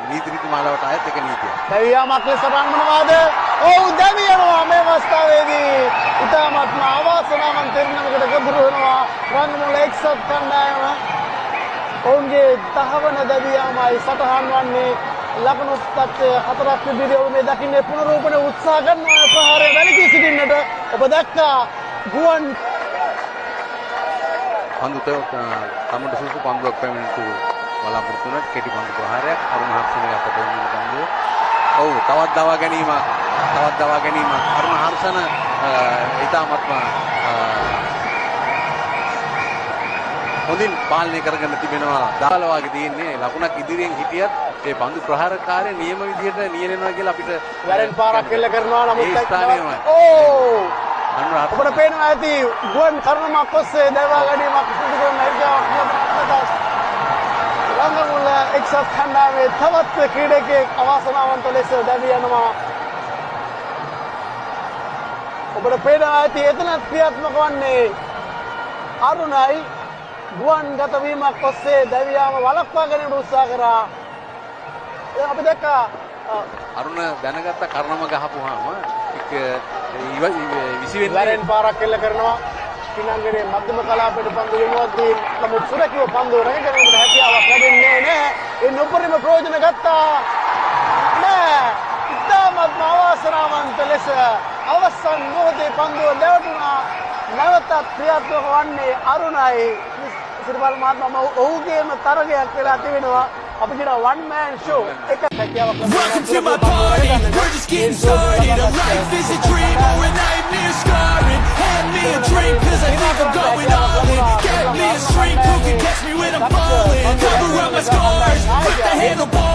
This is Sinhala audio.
නීති රීති මාලාවට අයත් එක නීතියක්. දැවියාමක් ලෙස රන්මනවාද? ඔව් දැවියනවා මේ අවස්ථාවේදී. ඉතාමත්ම අවාසනාවන්ත තීරණයකට ගොදුරු වෙනවා රන්මන එක්සත් කණ්ඩායම. ඔවුන්ගේ 10 වන දැවියාමයි සටහන් වන්නේ. ලකුණු තත්ත්වය 4ක් විදිහට ඔවුන් මේ දකින්නේ පුනරූපණ උත්සාහ කරනවා ප්‍රහාරය වැළකී සිටින්නට. ඔබ දැක්කා ගුවන් පන්දු තමන්ට සුසු පන්දුවක් පැමිණෙතු බලාපොරොත්තු වුණා කෙටි පන්දු ප්‍රහාරයක් අරුණ හර්ෂණගේ අතට වුණ පන්දුව. ඔව් තවත් දවා ගැනීම අරුණ හර්ෂණ ඉතාමත්ම හොඳින් පාලනය කරගෙන තිබෙනවා. දාලා වගේ තියෙන්නේ ලකුණක් ඉදිරියෙන් හිටියත් ඒ පන්දු ප්‍රහාරකාරය නියම විදිහට නියැලෙනවා කියලා අපිට වැරෙන් පාරක් එල්ල කරනවා. නමුත් අනුරාධ ඔබට පේනවා ඇති ගුවන් කරුණමක් ඔස්සේ දැවා ගැනීමක් සිදු කරන හැකියාවක් රංගමුල එක්සත් කණ්ඩායමේ තවත් ක්‍රීඩකයෙක් අවාසනාවන්ත ලෙස දැවී යනවා. ඔබට පේනවා ඇති එතනත් ක්‍රියාත්මක වන්නේ අරුණයි. ගුවන් ගත වීමක් ඔස්සේ දැවියාම වළක්වා ගැනීමට උත්සාහ කරා. අපි දැක්කා අරුණ දැනගත්ත කර්ණම ගහපුවාම විසිවෙන්නේ වැරෙන් පාරක් එල්ල කරනවා. පිනංගනේ මධ්‍යම කලාපයට පන්දු යොමුවද්දී නමුත් සුරකිව පන්දු රැකගැනීමට හැකියාවක් ලැබෙන්නේ නැහැ. ඒ නොපරිම ප්‍රයෝජන ගත්තා නෑ. ඉතාමත්ම අවාසනාවන්ත ලෙස අවසන් මොහොතේ පන්දුව දැවටුණා. නැවතත් ක්‍රියාත්මක වන්නේ අරුණයි. සිරිපාල මහත්මයා ඔහුගේම තරගයක් වෙලා තිබෙනවා. අපි කියන one man show එක හැකියාවක් Welcome to my party, we're just getting started. A life is a dream or a nightmare scarring. Hand me a drink cause I think I'm going all in. Get me a shrink who can catch me when I'm falling. Cover up my scars, put the handlebar